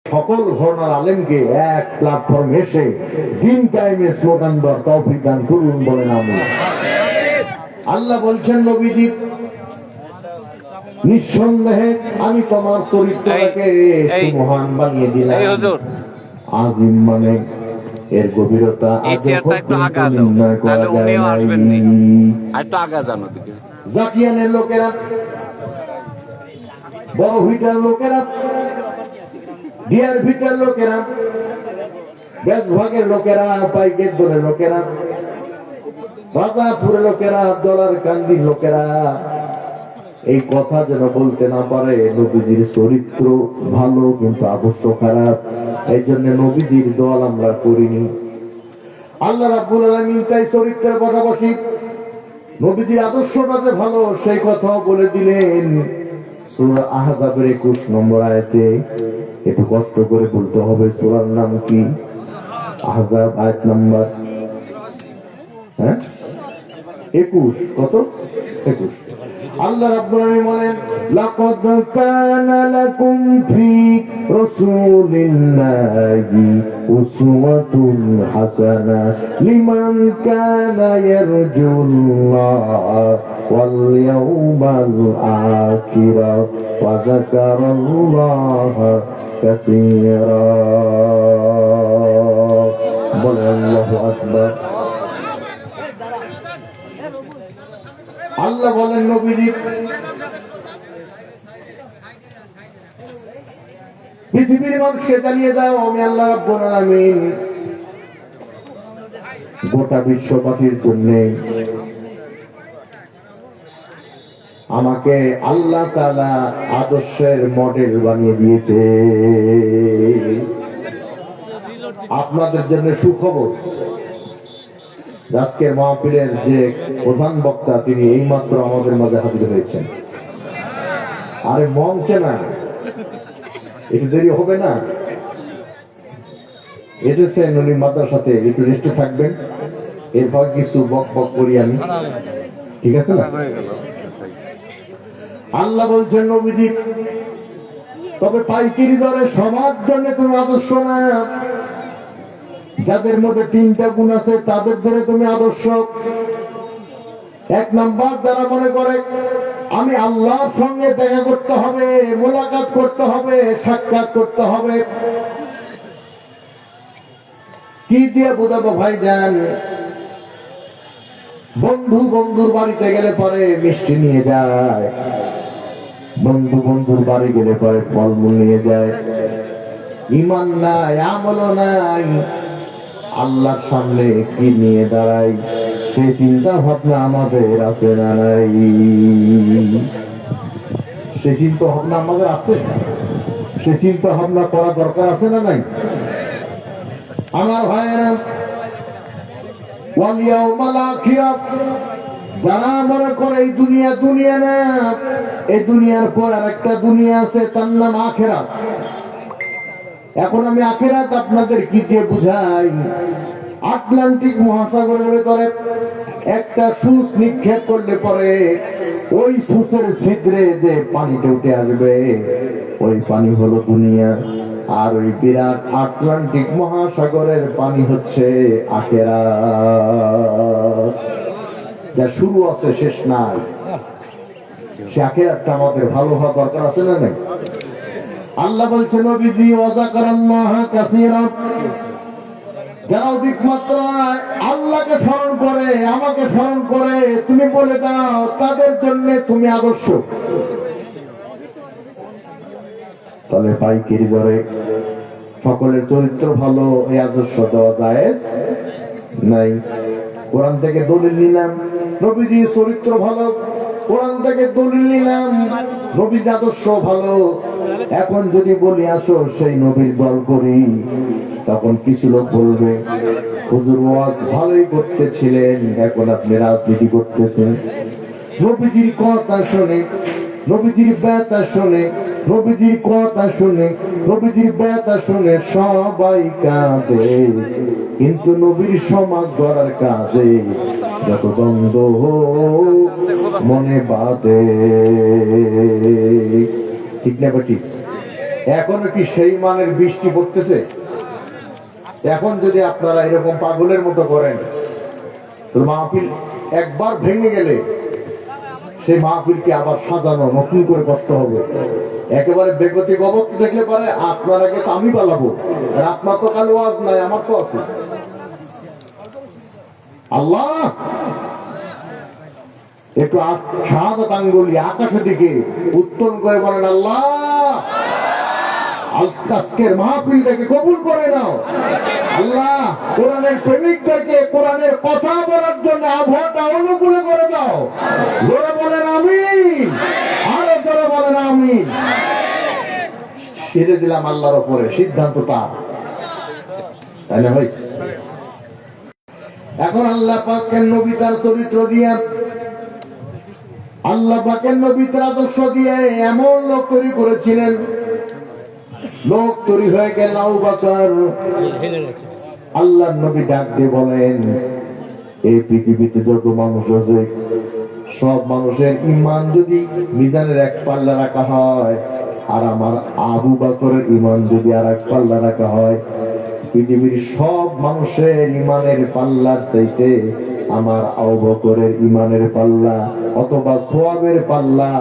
সকল ঘটনার আলেমকে এক প্ল্যাটফর্মে এসে দিন কায়েমে স্লোগান দেওয়ার তৌফিক দান করুন বলেন আমিন। আল্লাহ বলছেন নবীজি নিঃসন্দেহে আমি তোমার চরিত্রটাকে মহান বানিয়ে দিলাম। আজিম মানে এর গভীরতা নির্ণয় করা যায় না। জাকিয়ানের লোকেরা, বড় ভিটার লোকেরা, ডিয়ার ভিটার লোকেরা, বেশভাগের লোকেরা, পাইকের দলের লোকেরা, রাজাপুরের লোকেরা, দলার কান্দির লোকেরা এই কথা যেন বলতে না পারে নবীজির চরিত্র ভালো কিন্তু আদর্শ খারাপ, এই জন্য নবীজির দল আমরা করিনি। আল্লাহ রাব্বুল আলামিন তাই চরিত্রের পাশাপাশি নবীজির আদর্শটা যে ভালো সেই কথাও বলে দিলেন সূরা আহজাবের 21 নম্বর আয়াতে। একটু কষ্ট করে বলতে হবে সূরার নাম কি? আহজাব আয়াত নাম্বার 21। কত? 21। আল্লাহ রাব্বুল আলামিন বলেন লাকাদ কানা লাকুম ফি রাসূলিল্লাহি উসওয়াতুন হাসানাহ লিমান কানা ইয়ারজুল্লাহ ওয়াল ইয়াউমাল আখিরা ওয়া যাকারাল্লাহা কাসীরা। বলেন আল্লাহু আকবার। আল্লাহ বলেন নবীজি পৃথিবীর মানুষকে জানিয়ে দাও আমি আল্লাহ রাব্বুল আলামিন গোটা বিশ্ববাসীর জন্য আমাকে আল্লাহ তাআলা আদর্শের মডেল বানিয়ে দিয়েছে। আপনাদের জন্য সুখবর, আজকের মাহফিলের যে প্রধান বক্তা তিনি এইমাত্র আমাদের মাঝে হাজির হয়েছেন। আরে মঞ্চে না, একটু দেরি হবে না? এসেছেন উনি মাদ্রাসাতে, একটু রেস্টে থাকবেন, এরপর কিছু বক বক করি আমি, ঠিক আছে না? আল্লাহ বলছেন নবীজি তবে পাইকারি দরে সবার জন্য তুমি আদর্শ না। যাদের মধ্যে 3টা গুণ আছে তাদের ধরে তুমি আদর্শ। 1 নাম্বার যারা মনে করে আমি আল্লাহর সঙ্গে দেখা করতে হবে, মোলাকাত করতে হবে, সাক্ষাৎ করতে হবে। কি দিয়ে বোঝাবো ভাইজান? বন্ধু বন্ধুর বাড়িতে গেলে পরে মিষ্টি নিয়ে যায়, বন্ধু বন্ধুর বাড়ি গেলে পরে ফলমূল নিয়ে যায়। ঈমান নাই, আমলও নাই, আল্লাহর সামনে কি নিয়ে দাঁড়াই সে চিন্তা ভাবনা আমাদের আছে না নাই? সে চিন্তা ভাবনা আমাদের আছে, সে চিন্তা ভাবনা করা দরকার আছে না নাই? আমার ভাইয়েরা, ওয়াল ইয়াউমাল আখিরা যারা মনে করে এই দুনিয়া দুনিয়া না, এই দুনিয়ার পর আরেকটা দুনিয়া আছে, তার নাম আখিরাত। এখন আমি আখিরাত আপনাদের কি দিয়ে বুঝাই? আটলান্টিক মহাসাগরের ভেতরে একটা সুচ নিক্ষেপ করলে পরে ওই সুচের ছিদ্রে যে পানিতে উঠে আসবে ওই পানি হলো দুনিয়া, আর ওই বিরাট আটলান্টিক মহাসাগরের পানি হচ্ছে আখিরাত। যা শুরু আছে শেষ নাই, সে আখিরাতটা আমাদের ভালো হওয়া দরকার আছে না নাই? আল্লাহ বলছেন নবীজি ওয়া যাকারাল্লাহা কাসীরা যারা অধিক মাত্রায় আল্লাহকে স্মরণ করে, আমাকে স্মরণ করে, তুমি বলে দাও তাদের জন্য তুমি আদর্শ। তাহলে পাইকারি দরে সকলের চরিত্র ভালো এই আদর্শ দেওয়া জায়েজ নাই। কোরআন থেকে দলিল নিলাম নবীজি চরিত্র ভালো, কোরআন থেকে দলিল নিলাম নবীর আদর্শ ভালো। এখন যদি বলি আসো সেই নবীর দল করি, তখন কিছু লোক বলবে হুজুর ওয়াজ ভালোই করতেছিলেন, এখন আপনি রাজনীতি করতেছেন। নবীজির কথা শুনে, নবীজির ব্যথা শুনে, নবীজির কথা শুনে, নবীজির ব্যথা শুনে সবাই কাঁদে, কিন্তু নবীর সমাজ গড়ার কাজে যত দ্বন্দ্ব মনে বাঁধে। ঠিক না ঠিক? এখনো কি সেই মানের বৃষ্টি পড়তেছে? এখন যদি আপনারা এরকম পাগলের মতো করেন, তো মাহফিল একবার ভেঙে গেলে সেই মাহফিলকে আবার সাজানো নতুন করে কষ্ট হবে। একেবারে বেগতিক অবস্থা দেখলে পারে আপনার আগে তো আমি পালাবো, আর আপনার তো কালো আজ নাই, আমার তো আছে। আল্লাহ একটু শাহাদাত আঙ্গুলি আকাশের দিকে উত্তোলন করে বলেন, আল্লাহ আজকের মাহফিলটাকে কবুল করে নাও। আল্লাহ কোরআনের প্রেমিকদেরকে কোরআনের কথা বলার জন্য আবহাওয়াটা অনুকূল করে দাও। জোরে বলেন আমিন, আরো জোরে বলেন আমিন। ছেড়ে দিলাম আল্লাহর উপরে, সিদ্ধান্ত তার, তাই না ভাই? এখন আল্লাহ পাকের নবী তার চরিত্র দিয়ে, আল্লাহ পাকের নবী তার আদর্শ দিয়ে এমন লোক তৈরি করেছিলেন, লোক তৈরি হয়ে গেল আবু বকর। আল্লাহর নবী ডাক দিয়ে বলেন, এই পৃথিবীতে যত মানুষ আছে সব মানুষের ঈমান যদি মিজানের এক পাল্লা রাখা হয়, আর আমার আবু বকরের ঈমান যদি আর এক পাল্লা রাখা হয়, পৃথিবীর সব মানুষের ঈমানের পাল্লার চাইতে আমার আবু বকরের ঈমানের পাল্লা অথবা সওয়াবের পাল্লা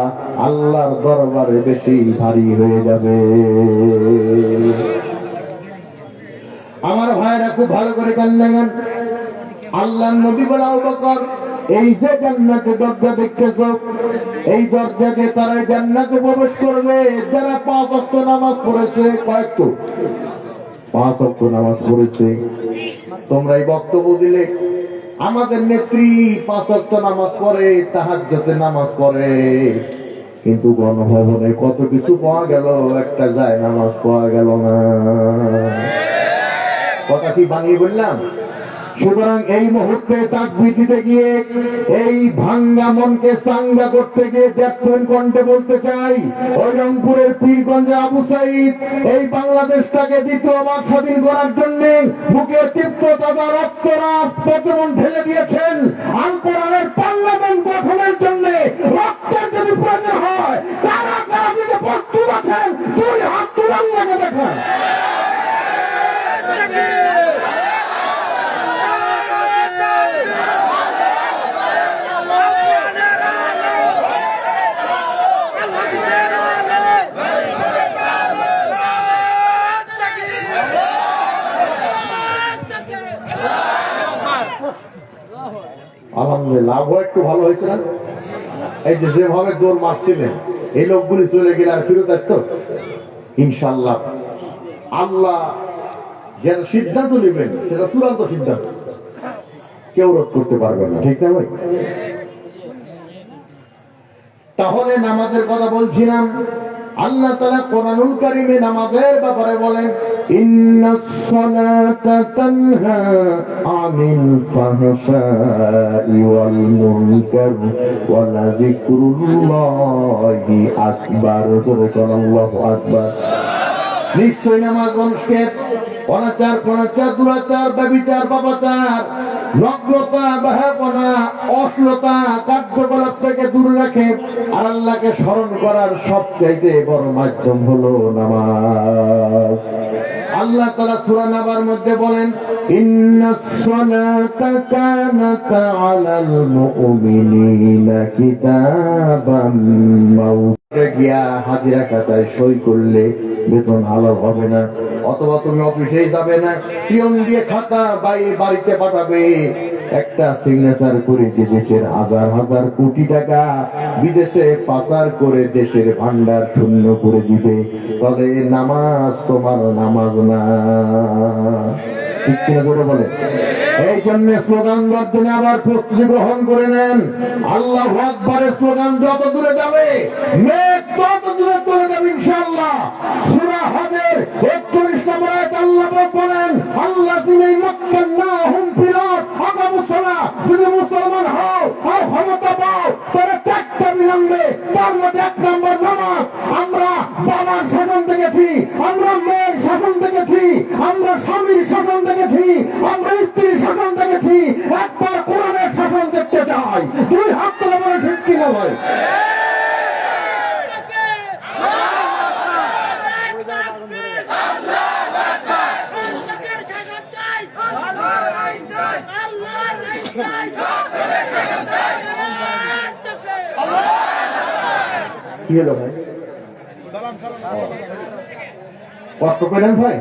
আল্লাহর দরবারে বেশি ভারী হয়ে যাবে। আমার ভাইরা খুব ভালো করে কান লাগান। আল্লাহর নবী বলে, আবু বকর এই যে জান্নাতের দরজা দেখতেছো, এই দরজাকে তারা জান্নাতে প্রবেশ করবে যারা 5 ওয়াক্ত নামাজ পড়েছে। কয়েকটা 5 ওয়াক্ত নামাজ পড়েছে। তোমরা এই বক্তব্য দিলে আমাদের নেত্রী 5 ওয়াক্ত নামাজ পড়ে, তাহাজ্জুদের নামাজ পড়ে, কিন্তু গণভবনে কত কিছু পাওয়া গেল, একটা যায় নামাজ পাওয়া গেল না। কথা কি বানিয়ে বললাম? সুতরাং এই মুহূর্তে তাকবীর দিতে গিয়ে, এই ভাঙ্গা মনকে চাঙ্গা করতে গিয়ে দেখুন কণ্ঠে বলতে চাই, ওই রংপুরের পীরগঞ্জে আবু সাইদ এই বাংলাদেশটাকে দ্বিতীয়বার স্বাধীন করার জন্য বুকের তীব্র তাজা রক্তরাজ প্রতিমন ঢেলে দিয়েছেন। আল কোরআনের পার্লামেন্ট গঠনের জন্য রক্তের যদি প্রয়োজন হয়, কারা কারা দিতে প্রস্তুত আছেন 2 হাত তুলে আল্লাহকে দেখান। আলহামদুলিল্লাহ, আবহাওয়া একটু ভালো হয়েছে না? এই যে যেভাবে দৌড় মারছিলেন, এই লোকগুলি চলে গেলে আর ফিরত আসতো ইনশাল্লাহ। আল্লাহ যেটা সিদ্ধান্ত নেবেন সেটা চূড়ান্ত সিদ্ধান্ত, কেউ রোধ করতে পারবে না, ঠিক না ভাই? তাহলে নামাজের কথা বলছিলাম। আল্লাহ তাআলা কোরআনুল কারীমে নামাজের ব্যাপারে বলেন, ইন্নাস সালাতা তানহা আনিল ফাহশাই ওয়াল মুনকার ওয়া লাযিকরুল্লাহি আকবার। আল্লাহু আকবার। নিশ্চয় নামাজ মানুষকে অনাচার, কোনাচার, দুরাচার, ব্যভিচার, পাপাচার, নগ্নতা, বেহায়াপনা, অশ্লীলতা কার্যকলাপ থেকে দূরে রাখে। আর আল্লাহকে স্মরণ করার সবচাইতে বড় মাধ্যম হলো নামাজ। আল্লাহ তাআলা সূরা নাবার মধ্যে বলেন, ইন্নাস সালাতা কানাত আলাল মুমিনিনা কিতাবাম মাওকুতা। গিয়া হাজিরা খাতায় সই করলে বেতন হালাল হবে না, অথবা তুমি অফিসে যাবে না, পিয়ন দিয়ে খাতা বাড়িতে পাঠাবে, একটা সিগনেচার করে দেশের হাজার হাজার কোটি টাকা বিদেশে পাচার করে দেশের ভান্ডার শূন্য করে দিবে, তবে নামাজ তোমার নামাজ না। ঠিক কিনা করে বলে? এই জন্য স্লোগান বর্ধনে আবার প্রস্তুতি গ্রহণ করে নেন। আল্লাহু আকবারের স্লোগান যত দূরে যাবে, মেঘ তত দূরে চলে যাবে ইনশাআল্লাহ। সূরা হজের 41 নম্বর আয়াতে আল্লাহ বলেন, আল্লাযীনা মাক্কান্নাহুম ফিল আরদ আকামুস সালাহ। যদি মুসলমান হও আর ক্ষমতা পাও, তাহলে 4টা বিলম্বে, তার মধ্যে 1 নম্বর নামাজ। আমরা বাবার শাসন দেখেছি, আমরা মেয়ের শাসন দেখেছি, আমরা স্বামীর শাসন দেখেছি, আমরা স্ত্রীর শাসন দেখেছি, একবার কোরআনের শাসন দেখতে চাই। 2 হাত তুলে বলে ঠিক কিনা ভাই? কি হলো ভাই? কষ্ট পেলেন ভাই?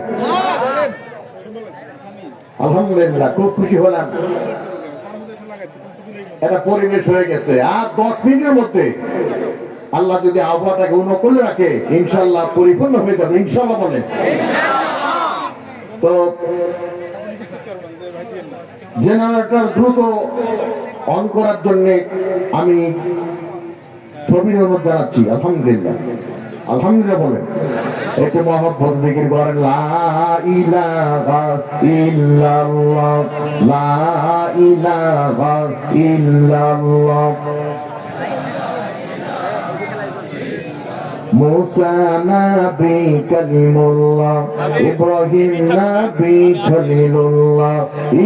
আলহামদুলিল্লাহ, খুব খুশি হলাম। একটা পরিবেশ হয়ে গেছে। আর 10 মিনিটের মধ্যে আল্লাহ যদি আবহাওয়াটাকে অনুকূল রাখে ইনশাল্লাহ পরিপূর্ণ হয়ে যাবে। ইনশাল্লাহ বলেন। তো জেনারেটর দ্রুত অন করার জন্য আমি ছবির অনুরোধ জানাচ্ছি। আলহামদুলিল্লাহ, আলহামদুলিল্লাহ বলেন। একটু মহব্বত জিকির করেন। লা ইলাহা ইল্লাল্লাহ, লা ইলাহা ইল্লাল্লাহ। মুসা নবী কালিমুল্লাহ, ইব্রাহিম নবী খলিলুল্লাহ,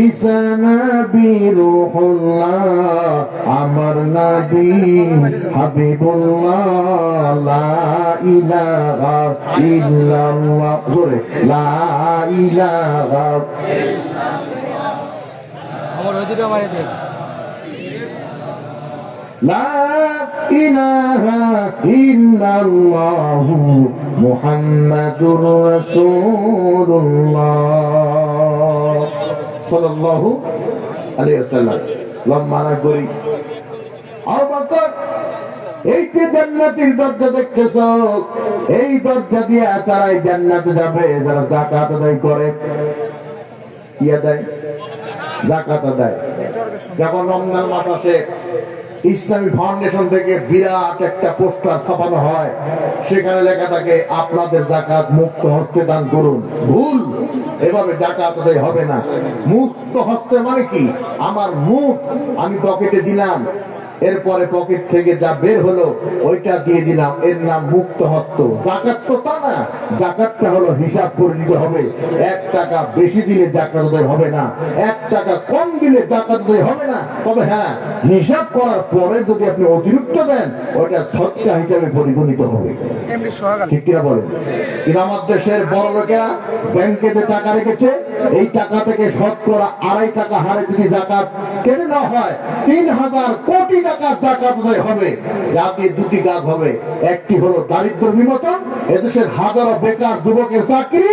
ঈসা নবী রূহুল্লাহ, আমার নবী হাবিবুল্লাহ। লা ইলাহা ইল্লাল্লাহ, জোরে লা ইলাহা ইল্লাল্লাহ। আমার ওদিকে মারে দেন। লা ইলাহা ইল্লাল্লাহু মুহাম্মাদুর রাসূলুল্লাহ সাল্লাল্লাহু আলাইহি ওয়াসাল্লাম। লম্মানা করি। আবু বকর, এই যে জান্নাতের দরজা দেখতেছ, এই দরজা দিয়ে তারাই জান্নাতে যাবে যারা যাকাত আদায় করে। কি আদায়? যাকাত আদায়। যখন রমজান মাস আসে ইসলামী ফাউন্ডেশন থেকে বিরাট একটা পোস্টার ছাপানো হয়, সেখানে লেখা থাকে আপনাদের যাকাত মুক্ত হস্তে দান করুন। ভুল, এভাবে যাকাত আদায় হবে না। মুক্ত হস্তে মানে কি? আমার মুখ আমি পকেটে দিলাম, এরপরে পকেট থেকে যা বের হলো ওইটা দিয়ে দিলাম, এর নাম মুক্ত হস্ত। যাকাত তো তা না, যাকাতটা হলো হিসাব করে দিতে হবে। 1 টাকা বেশি দিলে যাকাত আদায় হবে না, 1 টাকা কম দিলে যাকাত আদায় হবে না। তবে হ্যাঁ, হিসাব করার পরে যদি আপনি অতিরিক্ত দেন ওটা সৎকা হিসাবে পরিগণিত হবে। ঠিক কিনা বলেন? কিন্তু আমার দেশের বড় লোকেরা ব্যাংকে যে টাকা রেখেছে, এই টাকা থেকে শতকরা 2.5 টাকা হারে যদি যাকাত কেটে নেওয়া হয়, 3000 কোটি টাকার যাকাত আদায় হবে। যাতে 2টি কাজ হবে। একটি হলো দারিদ্র বিমোচন, এদেশের হাজারো বেকার যুবকের চাকরি,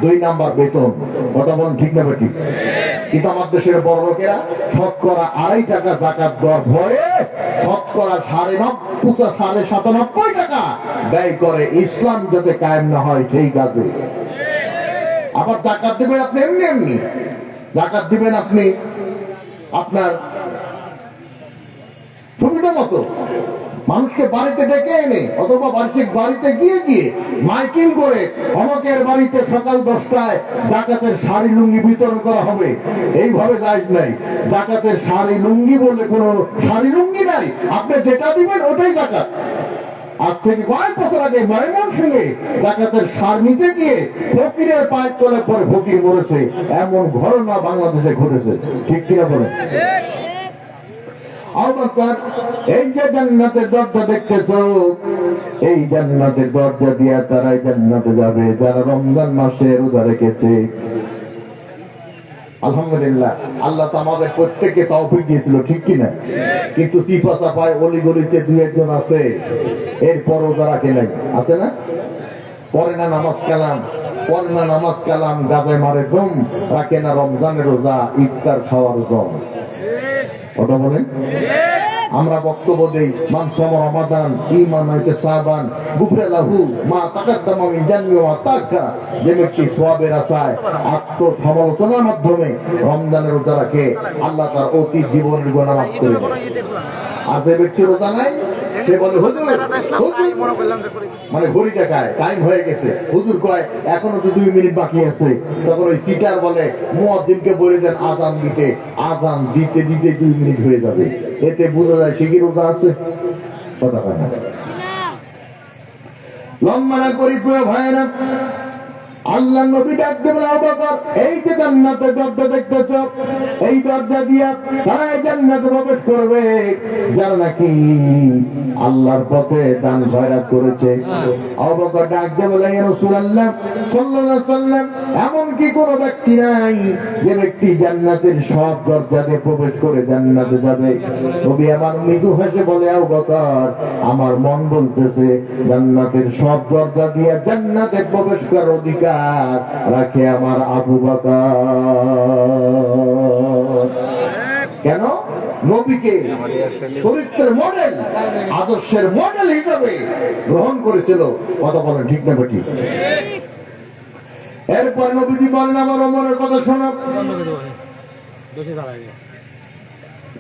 2 নাম্বার বেতন। কথা বলেন ঠিক না বেঠিক? কিন্তু আমার দেশের বড় লোকেরা শতকরা 2.5 টাকা যাকাত দেওয়ার ভয়ে শতকরা 97.5 টাকা ব্যয় করে ইসলাম যাতে কায়েম না হয় সেই কাজে। আবার যাকাত দিবেন আপনি এমনি এমনি, যাকাত দিবেন আপনি আপনার সুবিধা মতো, মানুষকে বাড়িতে ডেকে এনে অথবা বাড়িতে গিয়ে গিয়ে মাইকিং করে অমকের বাড়িতে সকাল 10টায় যাকাতের শাড়ি লুঙ্গি বিতরণ করা হবে। এইভাবে জায়েজ নাই। যাকাতের শাড়ি লুঙ্গি বলে কোনো শাড়ি লুঙ্গি নাই, আপনি যেটা দিবেন ওটাই যাকাত। আজ থেকে কয়েক বছর আগে ময়মনসিংহে যাকাতের সার নিতে গিয়ে ফকিরের পায়ের তলে পরে ফকির মরেছে, এমন ঘটনা বাংলাদেশে ঘটেছে। ঠিক কিনা বলেন? আবু বকর, এই যে জান্নাতের দরজা দেখতেছো, এই জান্নাতের দরজা দিয়ে তারাই জান্নাতে যাবে যারা রমজান মাসে রোজা রেখেছে। আলহামদুলিল্লাহ, আল্লাহ তো আমাদের প্রত্যেককে তৌফিক দিয়েছিল, ঠিক কিনা? কিন্তু চিপা চাপায় অলিগলিতে 2-1 আছে, এরপর রোজা রাখে নাই, আছে না? পরে না নামাজ কালাম, পরে না নামাজ কালাম, গাজায় মারে দম, রাখে না রমজানের রোজা, ইফতার খাওয়ার জম। কথা বলেন? আমরা বক্তব্য দেই মান সামা রমাদান ঈমান ইহতিসাবান গুফরা লাহু মা তাকাদ্দামা মিন জানবি ওয়া তাআখা। যে ব্যক্তি সওয়াবের আশায় আত্মসমালোচনার মাধ্যমে রমজানের রোজা রাখে, আল্লাহ তার অতীত জীবনের গুনাহ মাফ করে দেন। আর যে ব্যক্তি রোজা নাই, সে বলে হুজুর মানে ঘড়ি দেখায় টাইম হয়ে গেছে, হুজুর কয় এখনো তো 2 মিনিট বাকি আছে। তখন ওই সিটার বলে মুয়াজ্জিনকে বলে দেন আযান দিতে, আযান দিতে দিতে 2 মিনিট হয়ে যাবে। এতে বোঝা যায় সে কি রোজা আছে। কথা হয় না। লম্বা না করি প্রিয় ভাইয়েরা, আল্লাহ নবী ডাক দেবেন, আবু বকর এই যে জান্নাতের দরজা দেখতেছ, এই দরজা দিয়া তারা এই জান্নাতে প্রবেশ করবে যারা নাকি আল্লাহর পথে দান খয়রাত করেছে। আবু বকর ডাক দিয়ে বলে, ইয়া রাসূলুল্লাহ সাল্লাল্লাহু আলাইহি ওয়াসাল্লাম, এমন কি কোনো ব্যক্তি নাই যে ব্যক্তি জান্নাতের সব দরজা দিয়ে প্রবেশ করে জান্নাতে যাবে? নবী আমার মৃদু হেসে বলে, আবু বকর আমার মন বলতেছে জান্নাতের সব দরজা দিয়ে জান্নাতে প্রবেশ করার অধিকার রাখে আমার আবু বকর। কেন? নবীকে চরিত্রের মডেল, আদর্শের মডেল হিসাবে গ্রহণ করেছিল। কথা বলেন ঠিক না বেটি? এরপর নবীজি বলেন, আমার ওমরের কথা শোনো।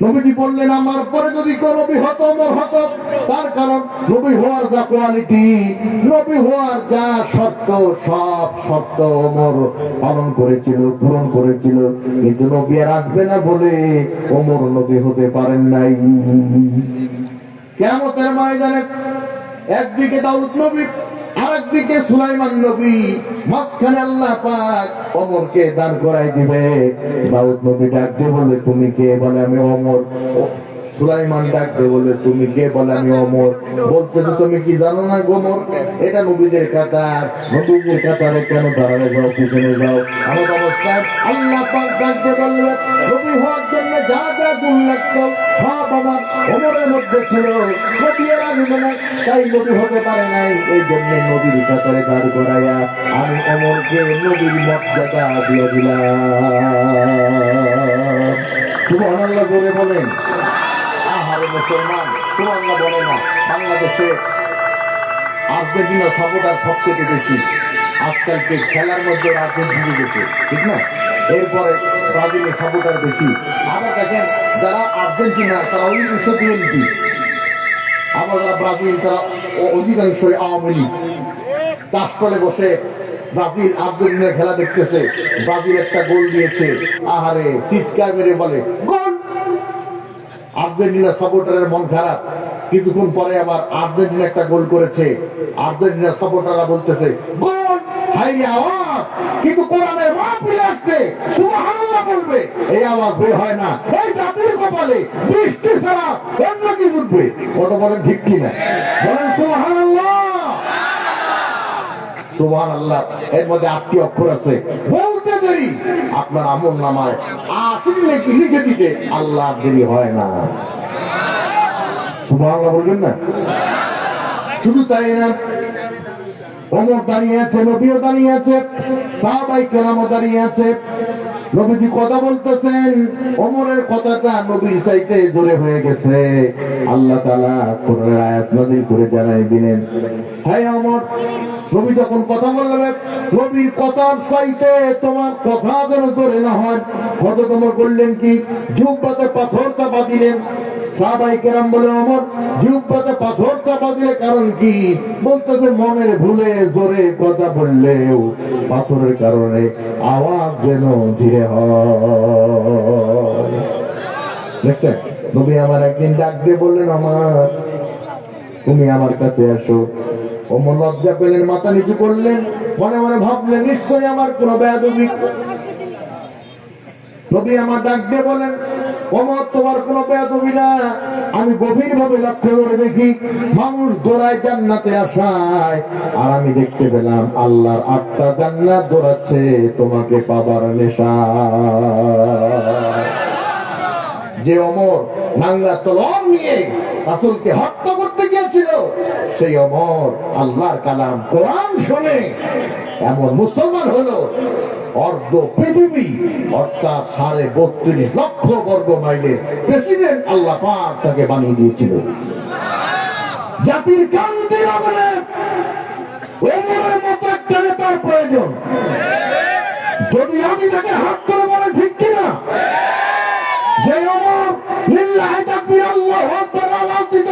নবীজি বললেন, আমার পরে যদি কোন নবী হতো ওমর হতো। তার কারণ নবী হওয়ার যা কোয়ালিটি, নবী হওয়ার যা শর্ত, সব শর্ত ওমর পালন করেছিল, পূরণ করেছিল। কিন্তু নবী আর আসবে না বলে ওমর নবী হতে পারেন নাই। কিয়ামতের ময়দানে একদিকে দাউদ নবী, আরেকদিকে সুলাইমান নবী, মাঝখানে আল্লাহ পাক ওমরকে দান করাই দিবে। দাউদ নবী ডাক দিয়ে বলে, তুমি কে? বলে, আমি ওমর। সুলাইমান ডাক দিয়ে বলে, তুমি কে? বলে, আমি ওমর। বলতে তো তুমি কি জানো না ওমর? এটা নবীদের কাতার, নবীদের কাতারে কেন দাঁড়ালে যাও, পিছনে যাও। আমার অবস্থায় আল্লাহ পাক ডাক দিয়ে বললেন, নবী হওয়ার জন্য যা যা গুণ লাগতো সব আমার ওমরের মধ্যে ছিল। নবী এর আসবে না, তাই নবী হতে পারে নাই। এই জন্য নবীর কাতারে দাঁড় করাইয়া আমি ওমরকে নবীর মর্যাদা দিয়ে দিলাম। সুবহানাল্লাহ বলে বলেন। আহারে মুসলমান, সুবহানাল্লাহ বলে না। বাংলাদেশে আর্জেন্টিনা সাপোর্টার সবচেয়ে বেশি। আজকালকে খেলার মধ্যে আর্জেন্টিনা গেছে, ঠিক না? এরপরে ব্রাজিলের সাপোর্টার বেশি। আবার দেখেন যারা আর্জেন্টিনা তারা অধিকাংশ বিএনপি, আবার যারা ব্রাজিল তারা অধিকাংশই আওয়ামী লীগ। চাষ করে বসে ব্রাজিল আর্জেন্টিনার খেলা দেখতেছে। ব্রাজিল একটা গোল দিয়েছে, আহারে চিৎকার মেরে বলে গোল। আর্জেন্টিনা সাপোর্টারের মন খারাপ। কিছুক্ষণ পরে আবার আর্জেন্টিনা একটা গোল করেছে, আর্জেন্টিনা সাপোর্টাররা বলতেছে গোল, হাই আওয়াজ। কিন্তু কোরআনের মাহফিল আসবে সুবহানাল্লাহ বলবে, এই আওয়াজ বের হয় না। এই জাতির কপালে বৃষ্টি ছাড়া অন্য কি উঠবে? ওটা বলেন ঠিক কিনা? বলেন সুবহানাল্লাহ। সুবহানাল্লাহ এর মধ্যে 8টি অক্ষর আছে। বলতে দেরি, আপনার আমল নামায় আসলে কি লিখে দিতে আল্লাহ দেরি হয় না। সুবহানাল্লাহ বলবেন না? শুধু তাই না, ওমর দাঁড়িয়ে আছে, নবীও দাঁড়িয়ে আছে, সাহাবায়ে কেরামও দাঁড়িয়ে আছে। নবীজি কথা বলতেছেন, ওমরের কথাটা নবীর চাইতে জোরে হয়ে গেছে। আল্লাহ তাআলা কোরআনের আয়াত নাযিল করে জানাই দিলেন, হে ওমর, নবী যখন কথা বলবে, নবীর কথার চাইতে তোমার কথা যেন জোরে না হয়। হযরত ওমর করলেন কি? জিহ্বাতে পাথর চাপা দিলেন। সাহাবায়ে কেরাম বলে, ওমর জিহ্বাতে পাথর চাপা দিলে কারণ কি? বলতেছে মনের ভুলে জোরে কথা বললেও পাথরের কারণে আওয়াজ যেন ধীরে হয়। দেখছেন, নবী আমার একদিন ডাক দিয়ে বললেন, আমার তুমি আমার কাছে আসো। ওমর লজ্জা পেলেন, মাথা নিচু করলেন, মনে মনে ভাবলেন নিশ্চয়ই আমার কোনো বেয়াদবি। নবী আমার ডাক দিয়ে বলেন, ওমর তোমার কোনো বেয়াদবি না। আমি গভীর ভাবে লক্ষ্য করে দেখি মানুষ দৌড়ায় জান্নাতে আসায়, আর আমি দেখতে পেলাম আল্লাহর 8টা জান্নাত দৌড়াচ্ছে তোমাকে পাবার নেশা। যে ওমর নাঙ্গা তলোয়ার নিয়ে রাসূলকে হত্যা করতে গিয়েছিল, সেই ওমর আল্লাহর কালাম কোরআন শুনে এমন মুসলমান হলো অর্ধ পৃথিবী অর্থাৎ 32.5 লক্ষ বর্গ মাইলের প্রেসিডেন্ট আল্লাহ পাক তাকে বানিয়ে দিয়েছিল। জাতির কান্তি বলে ওমরের মতো একটা নেতার প্রয়োজন। যদি আমি তাকে হাত করে বলে ঠিক কিনা, যে ওমর লিল্লাহি তাকবীর আল্লাহু আকবার আওয়াজ দিত,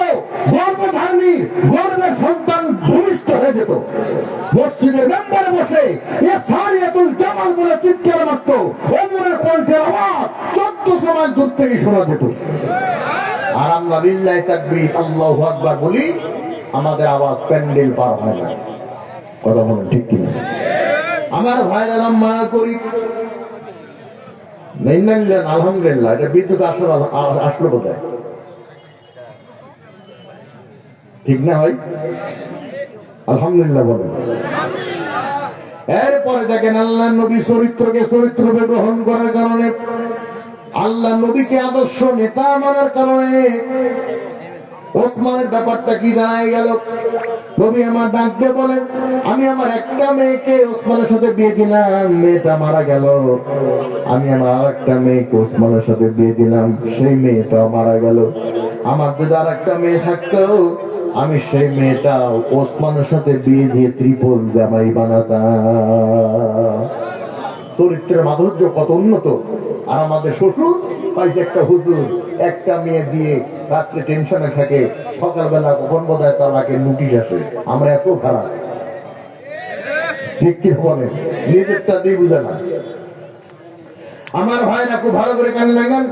গর্ভধারী গর্ভের সন্তান ভূমিষ্ঠ হয়ে যেত। মসজিদের মেম্বারে বসে এ সারিয়াতুল জামাল বলে চিৎকার মারত, ওমরের কণ্ঠের আওয়াজ 1400 মাইল দূর থেকে শোনা যেত। আর আমরা লিল্লাহি তাকবীর আল্লাহু আকবার বলি, আমাদের আওয়াজ প্যান্ডেল পার হয় না। কথা বলেন ঠিক কিনা? আমার ভাইয়ের নাম মায়া করি আলহামদুলিল্লাহ। এটা বিদ্যুৎ আসলো বোধহয়, ঠিক না ভাই? আলহামদুলিল্লাহ বলেন। এরপরে দেখেন আল্লাহ নবী চরিত্র গ্রহণ করার কারণে, আল্লাহ নবীকে আদর্শ নেতা মানার কারণে ওসমানের ব্যাপারটা কি জানা গেল। নবী আমার ডাক দিয়ে বলেন, আমি আমার একটা মেয়েকে ওসমানের সাথে বিয়ে দিলাম, মেয়েটা মারা গেল। আমি আমার আর একটা মেয়েকে ওসমানের সাথে বিয়ে দিলাম, সেই মেয়েটা মারা গেল। আমার যদি আর একটা মেয়ে থাকতো, আমি সেই মেয়েটা ওসমানের সাথে বিয়ে দিয়ে ত্রিপল জামাই বানাতাম। চরিত্রের মাধুর্য কত উন্নত। আর আমাদের শ্বশুর পাইছে একটা হুজুর, একটা মেয়ে দিয়ে রাত্রে টেনশনে থাকে, সকালবেলা কখন বোধহয় তালাকে নোটিশ আসে। আমরা এত খারাপ, ঠিক কি বলে? নিজেরটা দিয়ে বুঝে না। আমার ভাইরা খুব ভালো করে কান লাগান।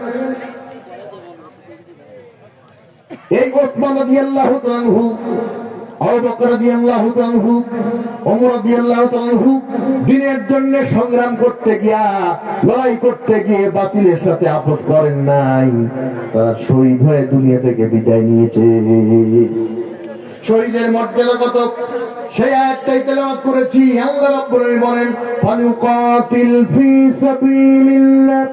এই ওসমান রাদিয়াল্লাহু তাআলা আনহু, আবু বকর রাদিয়াল্লাহু তাআলা আনহু, ওমর রাদিয়াল্লাহু তাআলা আনহু দ্বীনের জন্য সংগ্রাম করতে গিয়া, লড়াই করতে গিয়ে বাতিলের সাথে আপোষ করেন নাই। তারা শহীদ হয়ে দুনিয়া থেকে বিদায় নিয়েছে। শহীদের মর্যাদা কত, সেই আয়াতটাই তেলাওয়াত করেছি। আল্লাহ রাব্বুল আলামিন বলেন, ফালুকাতিল ফি সাবিলিল্লাহ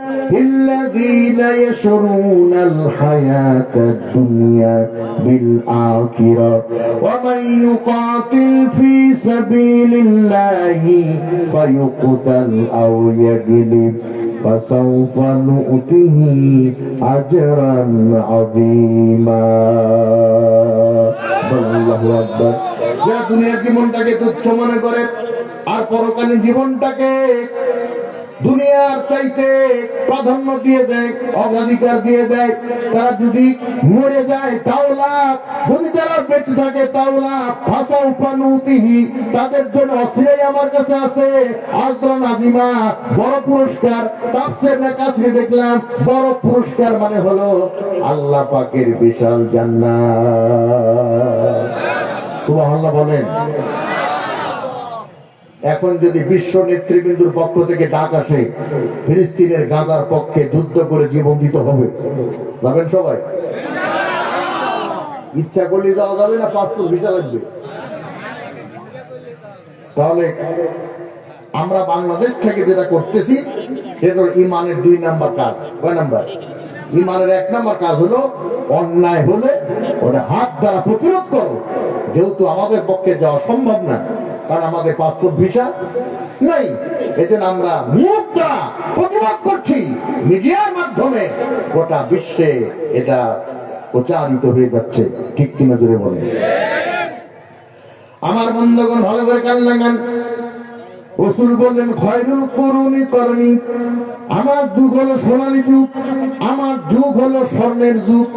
ইল্লাযীনা ইয়াশরুনাল হায়াতাদ দুনিয়া বিল আখিরাহ ওয়া মান ইউকাতিল ফি সাবিলিল্লাহি ফায়ুকতাল আও ইয়াগলিব ফাসাওফা নু'তিহি আজরান আযীমা। আল্লাহু আকবার। যারা দুনিয়ার জীবনটাকে তুচ্ছ মনে করে আর পরকালীন জীবনটাকে দুনিয়ার চাইতে প্রাধান্য দিয়ে দেয়, অগ্রাধিকার দিয়ে দেয়, তারা যদি মরে যায় তাও লাভ, যদি তারা বেঁচে থাকে তাও লাভ। ভাষা উপানুতিহি, তাদের জন্য অস্থিরাই আমার কাছে আছে আজরান আযীমা, বড় পুরস্কার। তাফসীর না কাছে দেখলাম বড় পুরস্কার মানে হলো আল্লাহ পাকের বিশাল জান্নাত। সুবহানাল্লাহ বলেন। এখন যদি বিশ্ব নেতৃবৃন্দুর পক্ষ থেকে ডাক আসে, ফিলিস্তিনের গাজার পক্ষে যুদ্ধ করে জীবন দিতে হবে, যাবেন সবাই? ইচ্ছা করলে যাওয়া যাবে না, পাসপোর্ট ভিসা লাগবে। তাহলে আমরা বাংলাদেশ থেকে যেটা করতেছি সেটা হলো ইমানের 2 নাম্বার কাজ। কয় নাম্বার? ইমানের 1 নাম্বার কাজ হলো অন্যায় হলে ওটা হাত দ্বারা প্রতিরোধ করো। যেহেতু আমাদের পক্ষে যাওয়া সম্ভব না, কারণ আমাদের পাসপোর্ট ভিসা নাই, এজন্য আমরা মুখ দ্বারা প্রতিবাদ করছি। মিডিয়ার মাধ্যমে গোটা বিশ্বে এটা প্রচারিত হয়ে যাচ্ছে, ঠিক কিনা জোরে বলেন। আমার বন্ধুগণ ভালো করে কান লাগান। রাসূল বললেন, খয়রুল কুরুনি করনি, আমার যুগ হলো সোনালী যুগ, আমার যুগ হলো স্বর্ণের যুগ।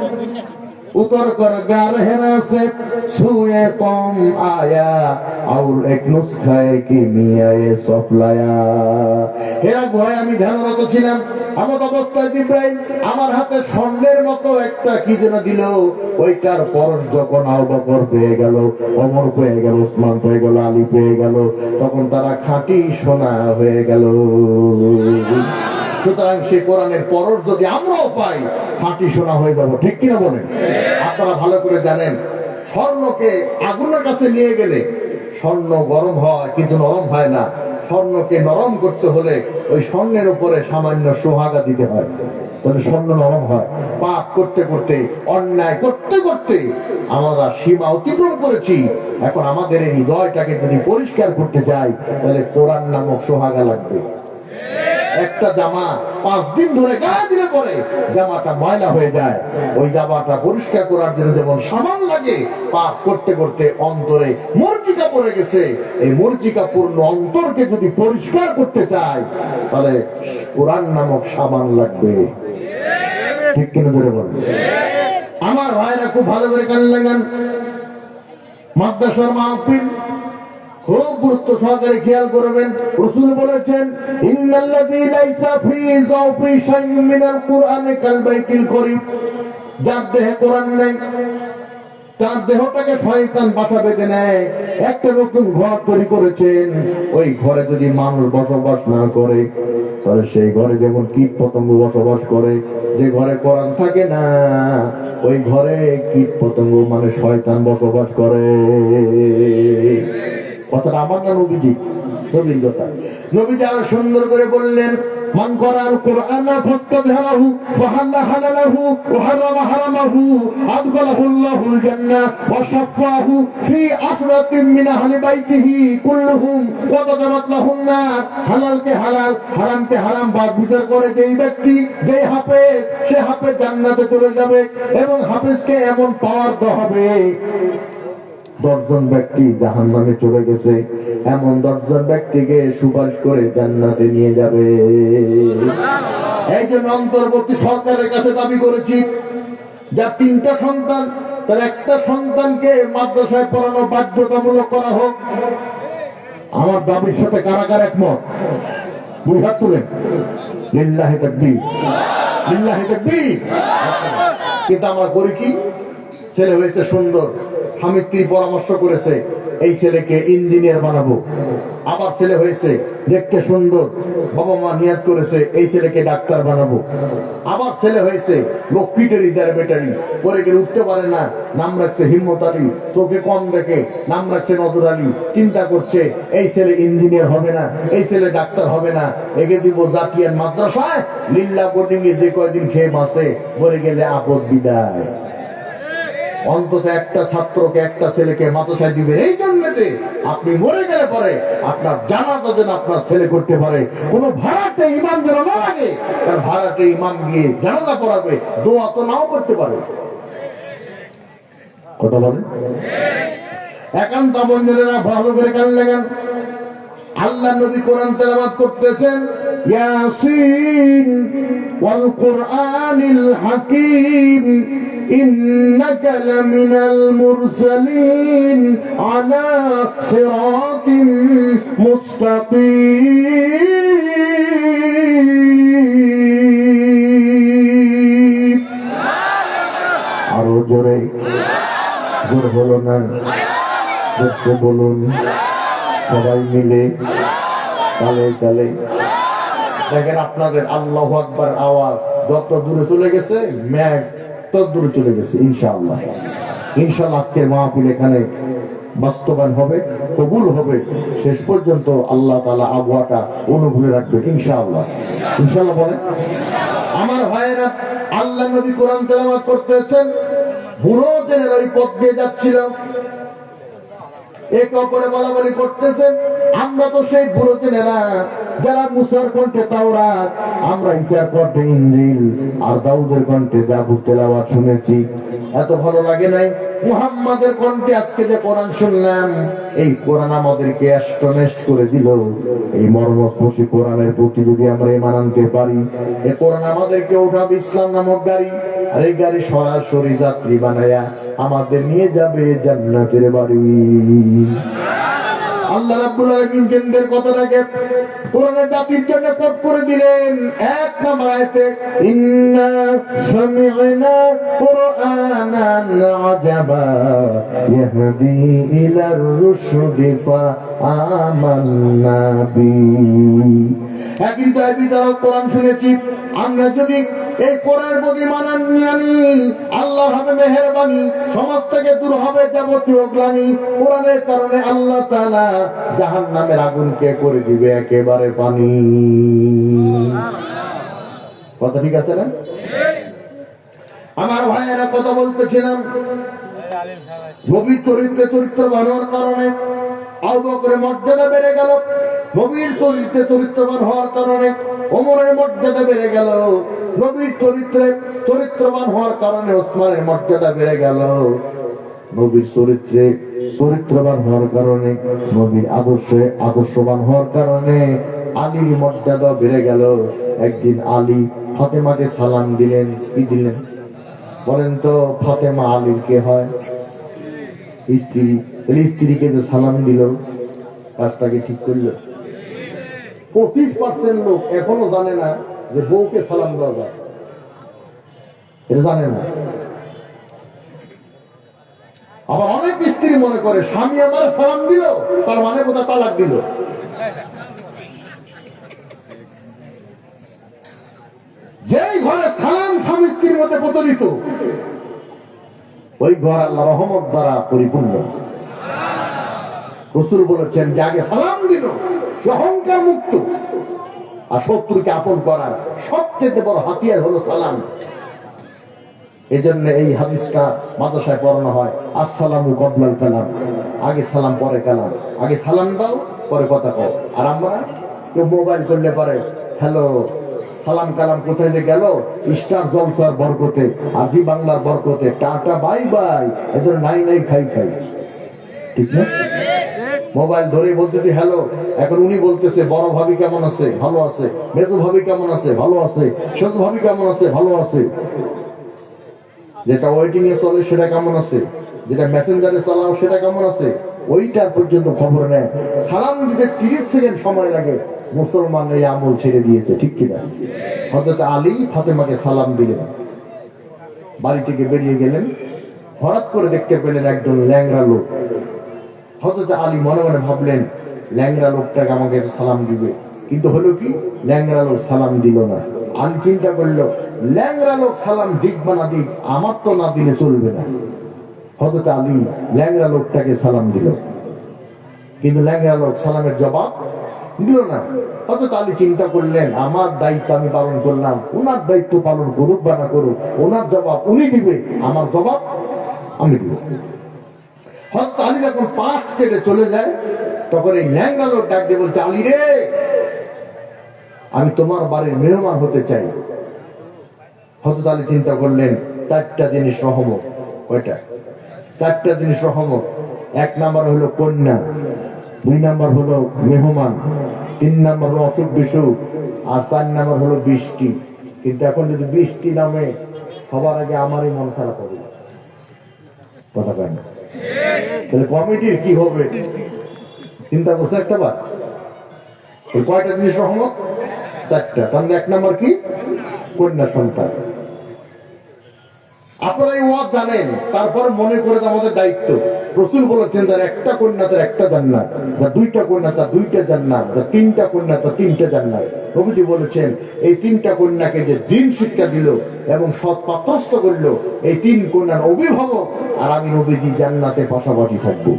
उतर कर गार हेरा से छुए कम आया और एक नुस्खा की मिया ये सफलाया। হেরা গুহায় আমি ধ্যানরত ছিলাম, আমার অবস্থায় জিবরাইল আমার হাতে স্বর্ণের মতো একটা কি যেন দিল। ওইটার পরশ যখন আবু বকর পেয়ে গেল, ওমর পেয়ে গেল, ওসমান পেয়ে গেল, আলী পেয়ে গেল, তখন তারা খাঁটি সোনা হয়ে গেল। সুতরাং সেই কোরআনের পরশ যদি আমরাও পাই, খাঁটি সোনা হয়ে যাবো, ঠিক কিনা বলেন? আপনারা ভালো করে জানেন, স্বর্ণকে আগুনের কাছে নিয়ে গেলে স্বর্ণ গরম হয় কিন্তু নরম হয় না। স্বর্ণকে নরম করতে হলে ওই স্বর্ণের উপরে সামান্য সোহাগা দিতে হয়, তাহলে স্বর্ণ নরম হয়। পাপ করতে করতে, অন্যায় করতে করতে আমরা সীমা অতিক্রম করেছি। এখন আমাদের এই হৃদয়টাকে যদি পরিষ্কার করতে চাই, তাহলে কোরআন নামক সোহাগা লাগবে। একটা জামা 5 দিন ধরে গায়ে দিলে পরে জামাটা ময়লা হয়ে যায়। ওই জামাটা পরিষ্কার করার জন্য যেমন সাবান লাগে, পাপ করতে করতে অন্তরে মরজিকা পড়ে গেছে। এই মরজিকা পূর্ণ অন্তরকে যদি পরিষ্কার করতে চাই, তাহলে কোরআন নামক সাবান লাগবে, ঠিক কিনা ধরে বলবে। আমার ভাইরা খুব ভালো করে কান লাগান। মাদ্রাসার মাহফিল খুব গুরুত্ব সহকারে খেয়াল করবেন। রাসূল বলেছেন, ইন্নাল্লাযী লাইসা ফী যাওফি শাইউম মিনাল কুরআনি কাল বাইতিল করিম, যার দেহে কোরআন নেই তার দেহটাকে শয়তান বাসা বেঁধে নেয়। একটা নতুন ঘর তৈরি করেছেন, ওই ঘরে যদি মানুষ বসবাস না করে তাহলে সেই ঘরে যেমন কীট পতঙ্গ বসবাস করে। যে ঘরে কোরআন থাকে না ওই ঘরে কীট পতঙ্গ মানে শয়তান বসবাস করে। কথাটা আমার না নবীজি? নবীর কথা। নবীজি আরো সুন্দর করে বললেন, মান করাল কোরআন ফাস্তাযহারাহু ফাহাল্লা হালালাহু ওয়া হারামা হারামাহু আদখালাহুল্লাহুল জান্নাহ ওয়া শাফাহু ফি আশরাতিন মিন আহলি বাইতিহি কুল্লুহুম ওয়া দাদারাত লাহুন নার। হালালকে হালাল, হারামকে হারাম বাদ বিচার করে যেই ব্যক্তি, যেই হাফেজ, সে হাফেজ জান্নাতে চলে যাবে। এবং হাফেজকে এমন পাওয়ার দেওয়া হবে, 10 জন ব্যক্তি জাহান্নামে চলে গেছে, এমন 10 জন ব্যক্তিকে সুপারিশ করে জান্নাতে নিয়ে যাবে। এই জন্য অন্তর্বর্তী সরকারের কাছে দাবি করেছি, যার 3টা সন্তান তার একটা সন্তানকে মাদ্রাসায় পড়ানো বাধ্যতামূলক করা হোক। আমার দাবির সাথে কারা কারা একমত? 2 হাত তুলেন। লিল্লাহি তাকবীর, লিল্লাহি তাকবীর। কিন্তু আমরা করি কি? ছেলে হয়েছে সুন্দর, স্বামী পরামর্শ করেছে এই ছেলেকে ইঞ্জিনিয়ার বানাবো। আবার ছেলে হয়েছে দেখতে সুন্দর, বাবা মা নিয়াত করেছে এই ছেলেকে ডাক্তার বানাবো। আবার ছেলে হয়েছে লক্ষ্মীটেরি দেড় বেটারি, পরে গেলে উঠতে পারে না, নাম রাখছে হিম্মত আলী, চোখে কম দেখে নাম রাখছে নজর আলী। চিন্তা করছে এই ছেলে ইঞ্জিনিয়ার হবে না, এই ছেলে ডাক্তার হবে না, একে দিব জাতীয় মাদ্রাসায়, লিল্লা বোর্ডিং এ যে কয়দিন খেয়ে বাঁচে, পরে গেলে আপদ বিদায়। অন্তত একটা ছাত্রকে, একটা ছেলেকে মাদ্রাসায় দিবেন। এই জন্যতে আপনি মরে গেলে পরে আপনার জানাজা যেন আপনার ছেলে করতে পারে। কোন ভাড়াটে ইমাম যেন না লাগে, কারণ ভাড়াটে ইমাম গিয়ে জানাজা পড়াবে, দোয়া তো নাও করতে পারে। কথা বলেন? একান্ত বন্ধুরা ভালো করে কান লাগান। আল্লাহ নবী কোরআন তেলাওয়াত করতেছেন, ইয়াসিন ওয়াল কুরআনিল হাকীম ইন্নাকা লামিনাল মুরসালিন আলা সিরাতিম মুস্তাকিম। আরো জোরে, জোর হলো না, জোরসে বলুন সবাই মিলে, তালে তালে। দেখেন আপনাদের আল্লাহু আকবার আওয়াজ যত দূরে চলে গেছে, মেঘ তত দূরে চলে গেছে। ইনশাআল্লাহ, ইনশাআল্লাহ আজকের মাহফিল এখানে বাস্তবায়ন হবে, কবুল হবে। শেষ পর্যন্ত আল্লাহ তাআলা আবহাওয়াটা অনুকূলে রাখবে ইনশাআল্লাহ। ইনশাআল্লাহ বলেন। আমার ভাইয়েরা, আল্লাহ নবী কোরআন তেলাওয়াত করতেছেন, বুড়ো জেনের ওই পথ দিয়ে যাচ্ছিল, একে অপরে বলাবলি করতেছেন। আমরা তো সেই বুড়ো জেনেরা যারা মুসার কণ্ঠে তাওরাত, আমরা ঈসার কণ্ঠে ইনজিল আর দাউদের কণ্ঠে জাবুর তেলাওয়াত শুনেছি। এত ভালো লাগে নাই মুহাম্মাদের কণ্ঠে আজকে যে কোরআন শুনলাম, এই কোরআন আমাদেরকে অ্যাস্টনেস্ট করে দিল। এই মর্মস্পর্শী কোরআনের প্রতি যদি আমরা ঈমান আনতে পারি, এই কোরআন আমাদেরকে উঠাবে ইসলাম নামক গাড়ি, আর এই গাড়ি সরাসরি যাত্রী বানায়া আমাদের নিয়ে যাবে জান্নাতের বাড়ি। আল্লাহ রাব্বুল আলামিন কেন্দ্রের কথাটাকে কোরআনের জাতির জন্য কোট করে দিলেন 1 নম্বর আয়াতে, ইন্না সামি'না কুরআনান আজাবা ইয়াহদি ইলার রুশদি ফাআমান্না বি। এক হৃদয় বিদারক কোরআন শুনেছি। আমরা যদি এই কোরআনের প্রতি মানান নিয়ানি, আল্লাহ হবে মেহেরবানি, সমাজ থেকে দূর হবে যাবতীয় গ্লানি। কোরআনের কারণে আল্লাহ তাআলা জাহান্নামের আগুনকে করে দিবে একেবারে পানি। কথা ঠিক আছে না? আমার ভাইয়েরা, কথা বলতেছিলাম, নবীর চরিত্রবান হওয়ার কারণে আবু বকরের মর্যাদা বেড়ে গেল, নবীর চরিত্রবান হওয়ার কারণে ওমরের মর্যাদা বেড়ে গেল, নবীর চরিত্রবান হওয়ার কারণে ওসমানের মর্যাদা বেড়ে গেল, নবীর চরিত্রবান হওয়ার কারণে, নবীর আদর্শবান হওয়ার কারণে আলীর মর্যাদা বেড়ে গেল। একদিন আলী ফাতেমাকে সালাম দিলেন। কি দিলেন বলেন তো? ফাতেমা আলীর কে হয়? স্ত্রী। স্ত্রীকে যে সালাম দিল, কাজটাকে ঠিক করলো। 25% লোক এখনো জানে না যে বউকে সালাম দেওয়া যায়, এটা জানে না। আবার অনেক স্ত্রী মনে করে স্বামী আমার সালাম দিল তার মানে কোথায় তালাক দিল। যেই ঘরে সালাম স্বামী স্ত্রীর মধ্যে প্রচলিত ওই ঘর আল্লাহ রহমত দ্বারা পরিপূর্ণ। রাসূল বলেছেন যে আগে সালাম দিল অহংকার মুক্ত, আর শত্রুকে আপন করার সবচেয়ে বড় হাতিয়ার হলো সালাম। এই জন্য এই হাদিসটা মাদ্রাসায় পড়ানো হয়, আসসালামু কবলাল কালাম, আগে সালাম পরে কালাম, আগে সালাম দাও পরে কথা কও। আর আমরা কেউ মোবাইল করলে পারে হ্যালো সালাম কালাম কোথায় যে গেল, স্টার জলসার বরকতে, আজি বাংলার বরকতে, টাটা বাই বাই, এদের নাই নাই খাই খাই, ঠিক না? মোবাইল ধরে বলতেছি হ্যালো, এখন উনি বলতেছে বড় ভাবি কেমন আছে, ভালো আছে, মেজো ভাবি কেমন আছে, ভালো আছে, ছোট ভাবি কেমন আছে, ভালো আছে। যেটা ওয়েটিং এ চলে সেটা কেমন আছে, যেটা মেসেঞ্জারে চালাও সেটা কেমন আছে, ওইটার পর্যন্ত খবর নেয়। সালাম দিতে 30 সেকেন্ড সময় লাগে, মুসলমান এই আমল ছেড়ে দিয়েছে, ঠিক কিনা? হযরত আলী ফাতেমাকে সালাম দিলেন, বাড়ি থেকে বেরিয়ে গেলেন, হঠাৎ করে দেখতে পেলেন একজন ল্যাংড়া লোক। হযরত আলী মনে মনে ভাবলেন ল্যাংড়া লোকটাকে আমাকে সালাম দিবে, কিন্তু হলো কি ল্যাংড়া লোক সালাম দিল না। আলী চিন্তা করলো ল্যাংড়া লোক সালাম দিক বা না দিক, আমার তো না দিলে চলবে না। হযরত আলী ল্যাংড়া লোকটাকে সালাম দিল, কিন্তু ল্যাংড়া লোক সালামের জবাব দিল না। হযরত আলী চিন্তা করলেন আমার দায়িত্ব আমি পালন করলাম, ওনার দায়িত্ব পালন করুক বা না করুক, ওনার জবাব উনি দিবে, আমার জবাব আমি দিব। হযরত আলী যখন পাশ কেটে চলে যায় তখন এই ল্যাংড়া লোক ডাক দিয়ে বলছে আলী রে, আমি তোমার বাড়ির মেহমান হতে চাই। হযরত আলী চিন্তা করলেন 4টা জিনিস রহমত। কয়টা? 4টা জিনিস রহমত। 1 নাম্বার হলো কন্যা, 2 নাম্বার হলো মেহমান, 3 নাম্বার হলো অসুখ বিসুখ, আর 4 নাম্বার হলো বৃষ্টি। কিন্তু এখন যদি বৃষ্টি নামে সবার আগে আমারই মন খারাপ হবে, কথা কয় না? তাহলে কমিটির কি হবে চিন্তা করছে একটা বার। ওই কয়টা জিনিস রহমত? 4টা। তাহলে 1 নাম্বার কি? কন্যা সন্তান। আপনারা এই ওয়াজ জানেন, তারপরে মনে করে আমাদের দায়িত্ব। রাসূল বলেছেন যার 1টা কন্যা তার 1টা জান্নাত, যার 2টা কন্যা তার 2টা জান্নাত, যার 3টা কন্যা তার 3টা জান্নাত। নবীজি বলেছেন এই 3টা কন্যাকে যে দিন শিক্ষা দিল এবং সৎ পাত্রস্থ করলো, এই 3 কন্যার অভিভাবক আর আমি নবীজি জান্নাতে পাশাপাশি থাকবো।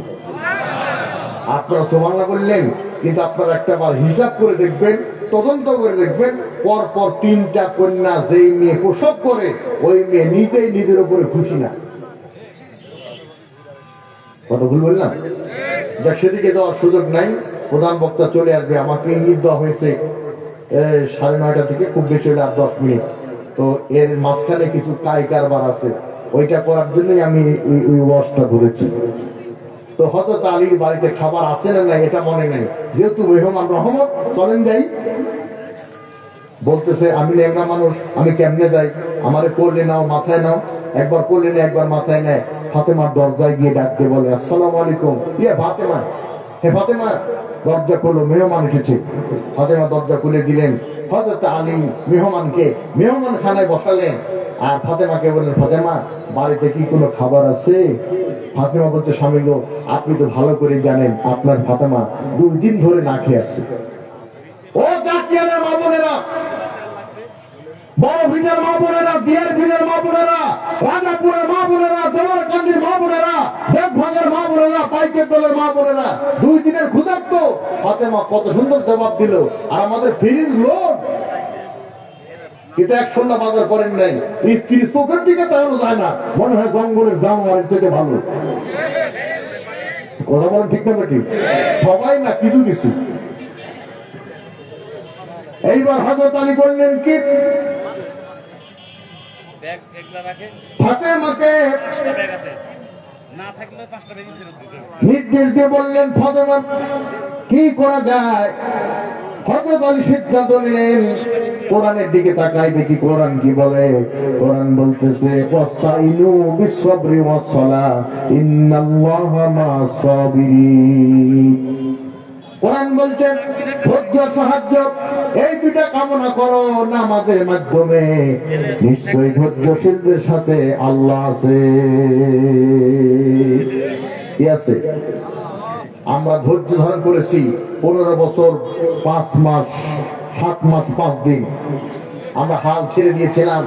আপনারা সুবহানাল্লাহ বললেন, কিন্তু আপনারা একটা বার হিসাব করে দেখবেন, তদন্ত করে দেখবেন, পরপর 3টা কন্যা যেই মেয়ে প্রসব করে ওই মেয়ে নিজেই নিজের উপরে খুশি না। কত ভুল বললাম? যা সেদিকে যাওয়ার সুযোগ নাই, প্রধান বক্তা চলে আসবে, আমাকে ইঙ্গিত দেওয়া হয়েছে 9:30 থেকে, খুব বেশি হলে আর 10 মিনিট। তো এর মাঝখানে কিছু কাই কারবার আছে, ওইটা করার জন্যই আমি এই ওয়াজটা ধরেছি। তো হযরত আলীর বাড়িতে খাবার আছে না নাই এটা মনে নেই, যেহেতু মেহমান রহমত, চলেন যাই। বলতেছে আমি ল্যাংড়া মানুষ, আমি কেমনে যাই, আমারে কোলে নাও, মাথায় নাও। একবার কোলে নেয়, একবার মাথায় নেয়। ফাতেমার দরজায় গিয়ে ডাকতে বলে আসসালামু আলাইকুম। ইয়ে ফাতেমা, হে ফাতেমা দরজা খোলো, মেহমান এসেছে। ফাতেমা দরজা খুলে দিলেন। হযরত আলী মেহমানকে মেহমানখানায় বসালেন আর ফাতেমাকে বললেন ফাতেমা বাড়িতে কি কোনো খাবার আছে? ফাতেমা বলছে স্বামী গো, আপনি তো ভালো করে জানেন আপনার ফাতেমা 2 দিন ধরে না খেয়ে আছে। ও জাতিয়ানা মা বোনেরা, বড় ভিটার মা বোনেরা, দিয়ার ভিটার মা বোনেরা, রাজাপুরের মা বোনেরা, দোলারকান্দির মা বোনেরা, দেবভাগের মা বোনেরা, পাইকের দলের মা বোনেরা, 2 দিনের ক্ষুধার্ত। ফাতেমা কত সুন্দর জবাব দিল। আর আমাদের ফিরির লোক কিন্তু 1 সন্ধ্যা বাজার করেন নাই, স্ত্রীর চোখের দিকে তাকানো যায় না, মনে হয় জঙ্গলের জানোয়ারের থেকে ভালো। কথা বলেন ঠিক না ঠিক? সবাই না, কিছু কিছু। এইবার হযরত আলী বললেন কি, ফাতেমাকে নির্দেশ দিয়ে বললেন ফাতেমা কি করা যায়। হযরত আলী সিদ্ধান্ত নিলেন কোরআনের দিকে তাকাই দেখি কোরআন কি বলে। কোরআন বলতেছে ওয়াস্তাইনু বিস-সাবরি ওয়াস-সালাহ ইন্নাল্লাহা মা'আস-সাবিরিন। কোরআন বলছে ধৈর্য সাহায্য এই দুইটা কামনা করো নামাজের মাধ্যমে, নিশ্চয়ই ধৈর্যশীলদের সাথে আল্লাহ আছে। কি আছে? আমরা ধৈর্য ধারণ করেছি 15 বছর 5 মাস 7 মাস 5 দিন। আমরা হাল ছেড়ে দিয়েছিলাম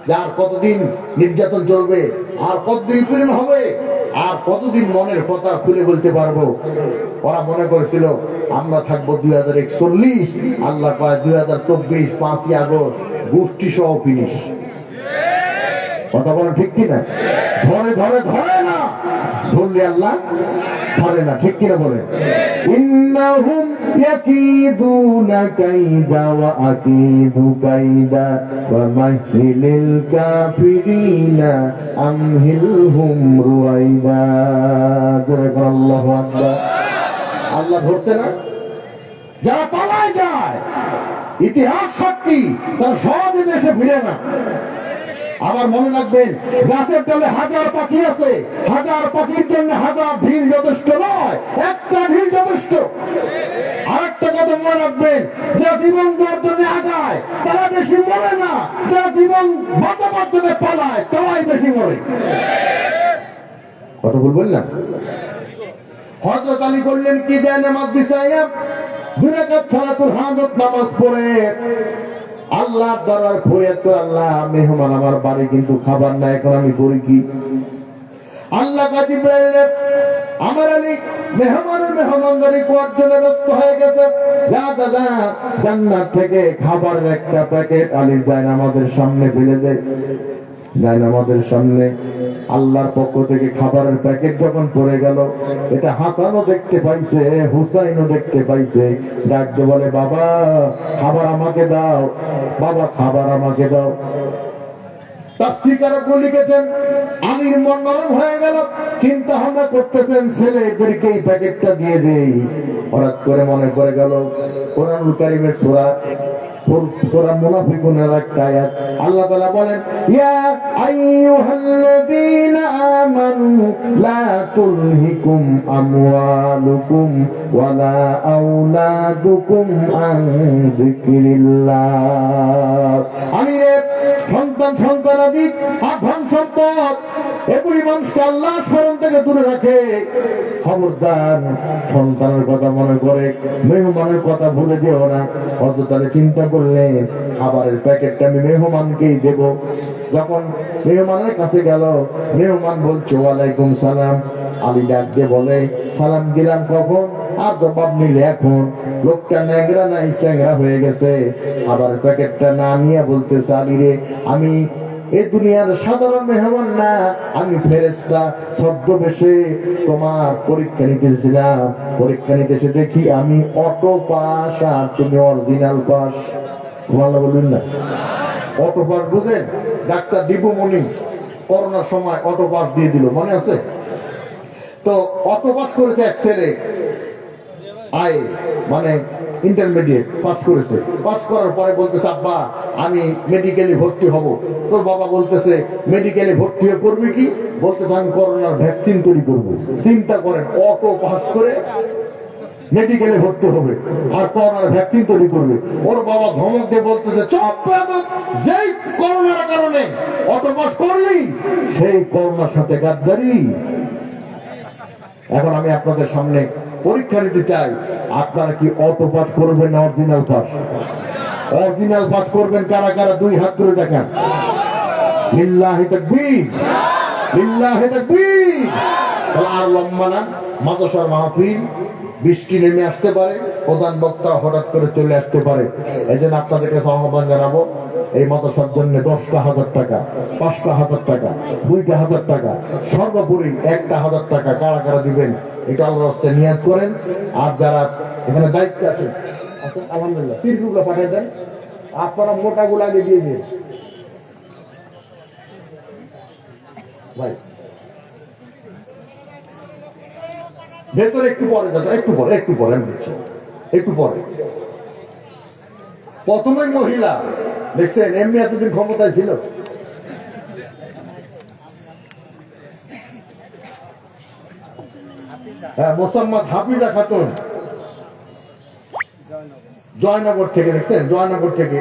যে আর কতদিন নির্যাতন চলবে, আর কতদিন পূর্ণ হবে, আর কতদিন মনের কথা খুলে বলতে পারবো। ওরা মনে করেছিল আমরা থাকবো 2041, আল্লাহ পায় 2024 5ই আগস্ট গোষ্ঠী সহ ফিনিশ। কথা বলেন ঠিক কিনা? ধরে ধরে ধরে না, ধরলে আল্লাহ ধরে না, ঠিক কিনা বলে? ইন্নাহুম ইয়াকিদুনা কাইদা ওয়া আকিদু কাইদা ওয়া মাহলিল কাফিরিনা আমহিলহুম রুয়াইদা। আল্লাহু আকবার। আল্লাহ ধরতে না, যারা পালায় যায় ইতিহাস সাক্ষী, তারা সহজে দেশে ফিরে না। আবার মনে রাখবেন, গাছের ডালে 1000 পাখি আছে, 1000 পাখির জন্য 1000 ঢিল যথেষ্ট নয়, একটা ঢিল যথেষ্ট। আরেকটা কথা মনে রাখবেন, যারা জীবন দেওয়ার জন্য আগায় তারা বেশি মরে না, যারা জীবন বাঁচাবার জন্য পালায় তারাই বেশি মরে। কথা বলবেন না? হযরত আলী করলেন কি, যায় নামাজ বিছাইয়া 2 রাকাত সালাতুল হাজত নামাজ পড়ে আল্লাহর দরবার ফরিয়াদ করে, আল্লাহ মেহমান আমার বাড়ি কিন্তু খাবার নাই, এখন আমি করি কি? আল্লাহ কাজী বললেন আমার আলী মেহমানদারি করার জন্য ব্যস্ত হয়ে গেছে, যা দাদা জান্নাত থেকে খাবারের একটা প্যাকেট আলীর জায়নামাজের সামনে ফেলে দে। জায়নামাজের সামনে আল্লাহর পক্ষ থেকে খাবারের প্যাকেট যখন পড়ে গেল, এটা হাসানও দেখতে পাইছে, হুসাইনও দেখতে পাইছে। ডাকতে বলে, বাবা খাবার আমাকে দাও, বাবা খাবার আমাকে দাও। তাফসীরকাররা লিখেছেন আলীর মন নরম হয়ে গেল, চিন্তা ভাবনা করতেছেন ছেলেদেরকে এই প্যাকেটটা দিয়ে দেই। হঠাৎ করে মনে পড়ে গেল কোরআনুল কারীমের সূরা মুনাফিকুনের একটা আয়াত। আল্লাহ তাআলা বলেন, ইয়া আইয়ুহাল্লাযীনা আমানু লা তুলহিকুম আমওয়ালুকুম ওয়ালা আওলাদুকুম আন যিকরিল্লাহ। আলীরে সন্তানাদি আর ধন সম্পদ এগুলি মানুষকে আল্লাহ স্মরণ থেকে দূরে রাখে। খবরদার সন্তানের কথা মনে করে মেহমানের কথা ভুলে যেও না। হযরত আলী চিন্তা করলেন খাবারের প্যাকেটটা আমি মেহমানকেই দেব। যখন মেহমানের কাছে গেল, মেহমান বলছে ওয়ালাইকুম সালাম। আলী ডাক দিয়ে বলে, সালাম দিলাম কখন আর জবাব নিলে এখন? লোকটা ন্যাংরা নাই চ্যাংরা হয়ে গেছে। খাবারের প্যাকেটটা না নিয়ে বলতেছে, আলী রে আমি এই দুনিয়ার সাধারণ মেহমান না, আমি ফেরেশতা ছদ্মবেশে তোমার পরীক্ষা নিতেছিলাম। পরীক্ষা নিতেছে দেখি আমি অটো পাস আর তুমি অরিজিনাল পাস। ভালো বলবেন না? অটো পাস বুঝেন? ডাক্তার দীপুমণি করোনার সময় অটো পাস দিয়ে দিল, মনে আছে? তো অটো পাস করেছে এক ছেলে, মানে ইন্টারমিডিয়েট পাস করেছে। পাস করার পরে বলতেছে, আব্বা আমি মেডিকেলে ভর্তি হব। তোর বাবা বলতেছে, মেডিকেলে ভর্তি হয়ে করবি কি? বলতেছে, আমি করোনার ভ্যাকসিন তৈরি করবো। চিন্তা করেন, অটো পাস করে মেডিকেলে ভর্তি হবে আর করোনার ভ্যাকসিন তৈরি করবে। ওর বাবা ধমক দিয়ে বলতেছে, চুপ বেয়াদব, যেই করোনার কারণে অটো পাস করলি সেই করোনার সাথে গাদ্দারি। এখন আমি আপনাদের সামনে পরীক্ষা নিতে চাই, আপনারা কি অটো পাস করবেন না অরিজিনাল পাস? অরিজিনাল পাস করবেন কারা কারা? 2 হাত তুলে দেখান। লিল্লাহি তাকবীর, লিল্লাহি তাকবীর। আর লম্বা না, মাদ্রাসার মাহফিল, বৃষ্টি নেমে আসতে পারে, প্রধান বক্তা হঠাৎ করে চলে আসতে পারে। এই জন্য আপনাদেরকে আহ্বান জানাবো, এই মাদ্রাসার জন্য 10,000 টাকা, 5,000 টাকা, 2,000 টাকা, সর্বোপরি 1,000 টাকা কারা কারা দিবেন এটা আল্লাহর রাস্তায় নিয়াত করেন। আর যারা এখানে দায়িত্ব আছেন, আলহামদুলিল্লাহ তীরগুলো পাঠিয়ে দেন, আপনারা মোটাগুলো আগে দিয়ে দিন ভাই। ভেতরে একটু পরে দাদা, একটু পরে আমি দিচ্ছি, একটু পরে। প্রথমে মহিলা দেখছেন, এমনি এতদিন ক্ষমতায় ছিল। হ্যাঁ, মোসাম্মদ হাফিজা খাতুন জয়নগর থেকে দেখছেন, জয়নগর থেকে